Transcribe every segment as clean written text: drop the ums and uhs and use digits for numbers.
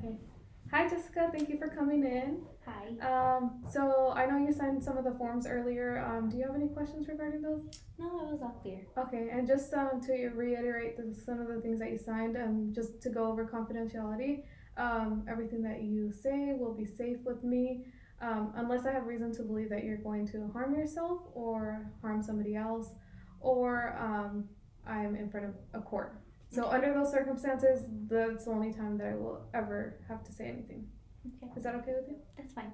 Okay. Hi, Jessica. Thank you for coming in. Hi. So I know you signed some of the forms earlier. Do you have any questions regarding those? No, it was all clear. Okay, and just to reiterate some of the things that you signed, just to go over confidentiality, everything that you say will be safe with me, unless I have reason to believe that you're going to harm yourself or harm somebody else, or I'm in front of a court. So Okay. under those circumstances, that's the only time that I will ever have to say anything. Okay. Is that okay with you? That's fine.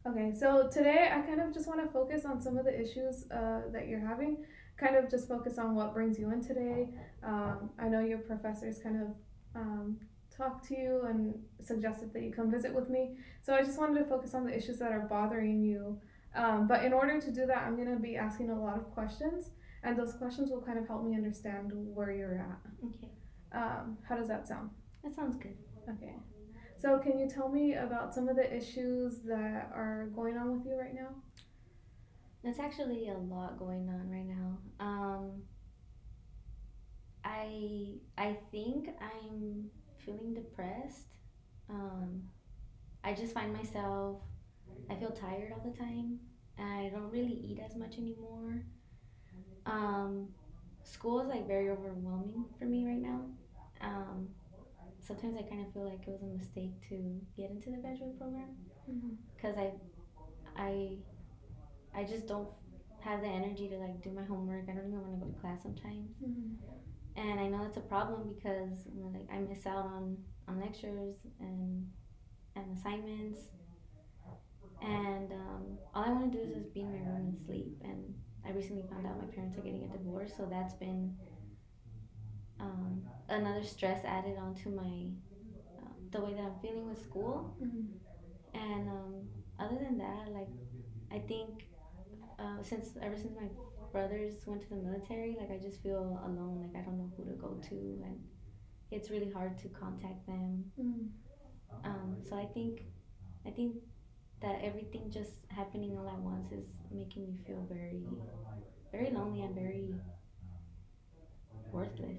Okay, so today I kind of just want to focus on some of the issues that you're having. Kind of just focus on what brings you in today. I know your professors kind of um, talked to you and suggested that you come visit with me. So I just wanted to focus on the issues that are bothering you. But in order to do that, I'm going to be asking a lot of questions, and those questions will kind of help me understand where you're at. Okay. How does that sound? That sounds good. Okay. So, can you tell me about some of the issues that are going on with you right now? There's actually a lot going on right now. I think I'm feeling depressed. Um, I just find myself I feel tired all the time. I don't really eat as much anymore. Um, School is like very overwhelming for me right now. Um, Sometimes I kind of feel like it was a mistake to get into the graduate program Mm-hmm. because I I just don't have the energy to like do my homework. I don't even want to go to class sometimes, Mm-hmm. and I know that's a problem because like I miss out on lectures and assignments, and all I want to do is just be in my room and sleep. And I recently found out my parents are getting a divorce, so that's been another stress added onto my the way that I'm feeling with school. Mm-hmm. And other than that, like I think since ever since my brothers went to the military, like I just feel alone. Like I don't know who to go to, and it's really hard to contact them. Mm-hmm. So I think that everything just happening all at once is making me feel very lonely and very worthless.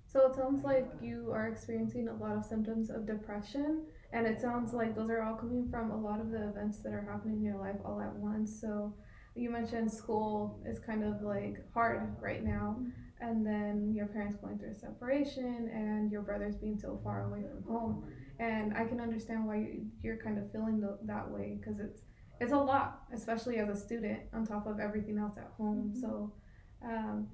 So it sounds like you are experiencing a lot of symptoms of depression, and it sounds like those are all coming from a lot of the events that are happening in your life all at once. So you mentioned school is kind of like hard right now, and then your parents going through a separation, and your brothers being so far away from home. And I can understand why you're kind of feeling that way because it's a lot, especially as a student, on top of everything else at home. Mm-hmm. So. Um,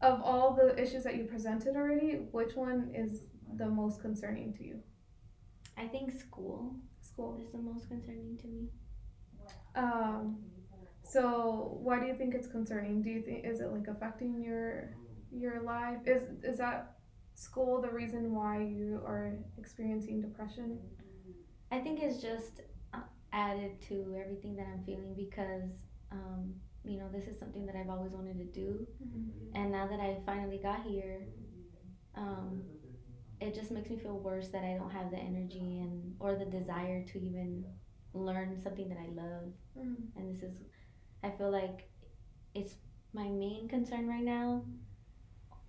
of all the issues that you presented already, which one is the most concerning to you? I think school School. is the most concerning to me. Um, so why do you think it's concerning? Do you think is it like affecting your life? Is that school the reason why you are experiencing depression? I think it's just added to everything that I'm feeling because um, this is something that I've always wanted to do, Mm-hmm. and now that I finally got here, um, it just makes me feel worse that I don't have the energy and or the desire to even learn something that I love. Mm-hmm. And this is I feel like it's my main concern right now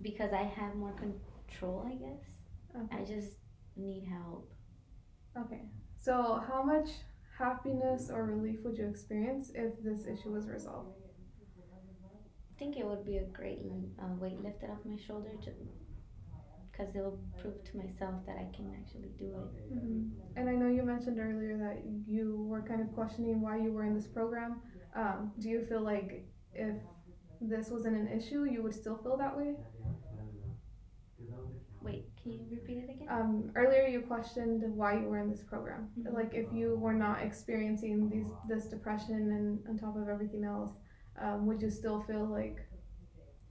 because I have more control, I guess. I Okay. just need help. Okay. So how much happiness or relief would you experience if this issue was resolved? I think it would be a great weight lifted off my shoulder because it will prove to myself that I can actually do it. Mm-hmm. And I know you mentioned earlier that you were kind of questioning why you were in this program. Do you feel like if this wasn't an issue, you would still feel that way? Wait, can you repeat it again? Earlier, you questioned why you were in this program. Mm-hmm. Like, if you were not experiencing this depression and on top of everything else, would you still feel like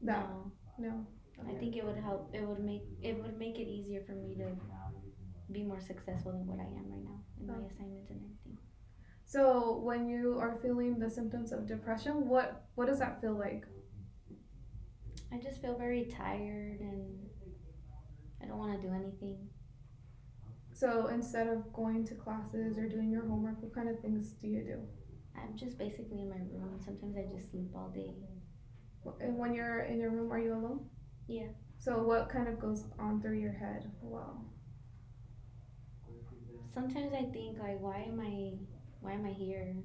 that? No, No. I Okay. think it would help. It would make it easier for me to be more successful than what I am right now in my Oh. assignments and everything. So, when you are feeling the symptoms of depression, what does that feel like? I just feel very tired and I don't want to do anything. So instead of going to classes or doing your homework, what kind of things do you do? I'm just basically in my room. Sometimes I just sleep all day. And when you're in your room, are you alone? Yeah. So what kind of goes on through your head? Wow. sometimes I think like, why am I here?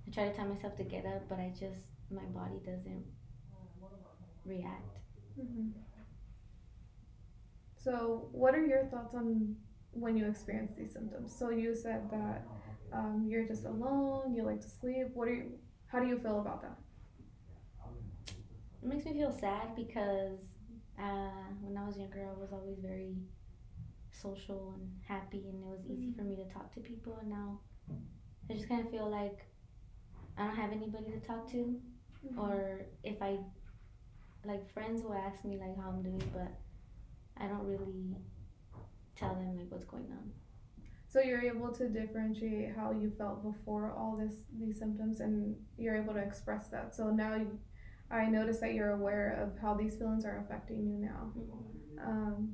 I try to tell myself to get up, but my body doesn't react. Hmm. So, what are your thoughts on when you experience these symptoms? So, you said that you're just alone, you like to sleep. How do you feel about that? It makes me feel sad because when I was younger, I was always very social and happy, and it was easy for me to talk to people. And now I just kind of feel like I don't have anybody to talk to, Mm-hmm. or if I like friends will ask me like how I'm doing, but I don't really tell them like what's going on. So you're able to differentiate how you felt before all these symptoms, and you're able to express that. So now I notice that you're aware of how these feelings are affecting you now. Mm-hmm.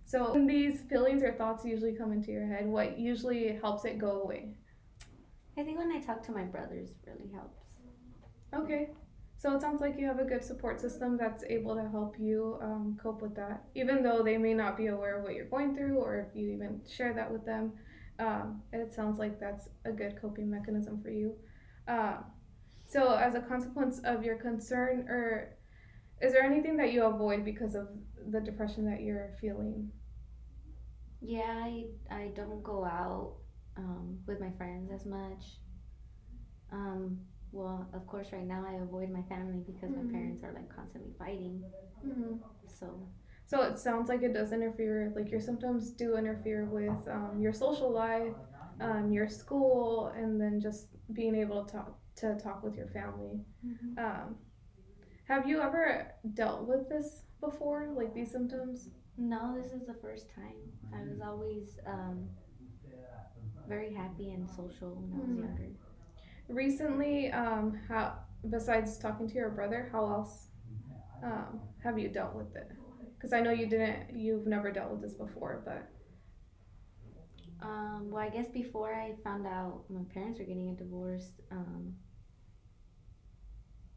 So when these feelings or thoughts usually come into your head, what usually helps it go away? I think when I talk to my brothers really helps. Okay. So it sounds like you have a good support system that's able to help you cope with that, even though they may not be aware of what you're going through, or if you even share that with them. It sounds like that's a good coping mechanism for you. Um, so, as a consequence of your concern, or is there anything that you avoid because of the depression that you're feeling? Yeah, I don't go out with my friends as much. Um, well, of course, right now I avoid my family because my Mm-hmm. parents are like constantly fighting. Mm-hmm. So, So it sounds like it does interfere, like your symptoms do interfere with your social life, your school, and then just being able to talk with your family. mm-hmm. Um, have you ever dealt with this before, like these symptoms? No, this is the first time. I was always very happy and social when I was Hmm. younger. Recently, how besides talking to your brother, how else have you dealt with it? Because I know you've never dealt with this before, but. Well, I guess before I found out my parents were getting a divorce,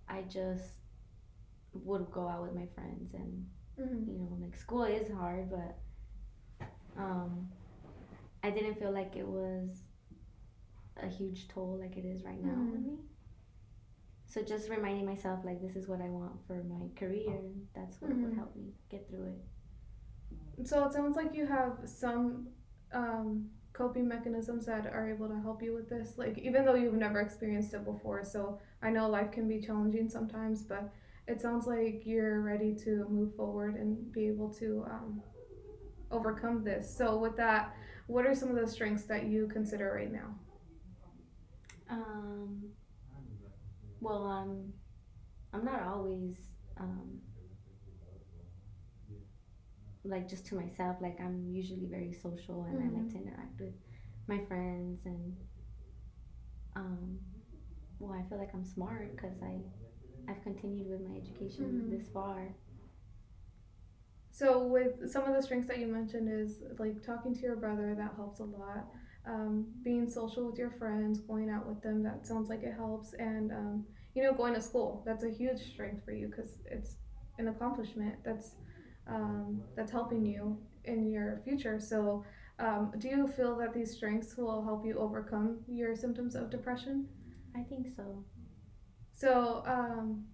I just would go out with my friends, and Mm-hmm. like school is hard, but um, I didn't feel like it was a huge toll like it is right now Mm-hmm. on me. So just reminding myself like this is what I want for my career, that's what would Mm-hmm. help me get through it. So it sounds like you have some coping mechanisms that are able to help you with this. Like, even though you've never experienced it before, so I know life can be challenging sometimes, but it sounds like you're ready to move forward and be able to overcome this. So, with that, what are some of the strengths that you consider right now? Um, well, I'm not always um, like just to myself. Like I'm usually very social, and I like Mm-hmm. to interact with my friends, and um, well, I feel like I'm smart because I've continued with my education Mm-hmm. this far. So, with some of the strengths that you mentioned, is like talking to your brother, that helps a lot. Being social with your friends, going out with them, that sounds like it helps. And, going to school, that's a huge strength for you because it's an accomplishment that's helping you in your future. So, do you feel that these strengths will help you overcome your symptoms of depression? I think so. So,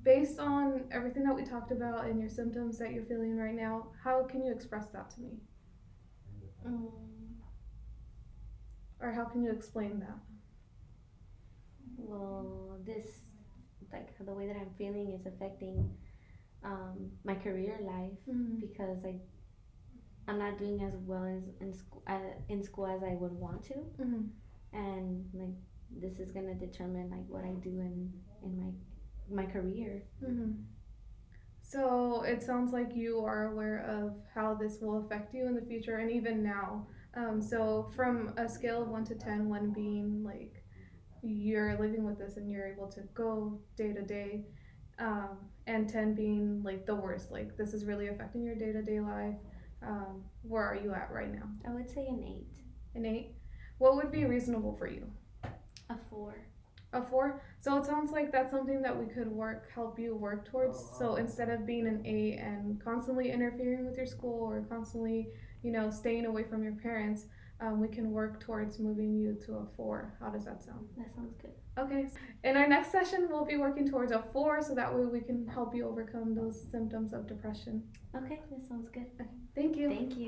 based on everything that we talked about and your symptoms that you're feeling right now, how can you express that to me? Mm, Or how can you explain that? well, this like the way that I'm feeling is affecting my career life Mm-hmm. because I'm not doing as well as in school as I would want to, Mm-hmm. and like this is gonna determine like what I do in my career. Mm-hmm. So it sounds like you are aware of how this will affect you in the future and even now. So from a scale of 1 to 10, 1 being like you're living with this and you're able to go day to day, and 10 being like the worst, like this is really affecting your day to day life. Where are you at right now? I would say an 8, An 8? What would be reasonable for you? a 4. A 4? So it sounds like that's something that we could help you work towards. So instead of being an 8 and constantly interfering with your school or constantly, staying away from your parents, we can work towards moving you to a 4. How does that sound? That sounds good. Okay. In our next session, we'll be working towards a 4, so that way we can help you overcome those symptoms of depression. Okay, that sounds good. Okay. Thank you. Thank you.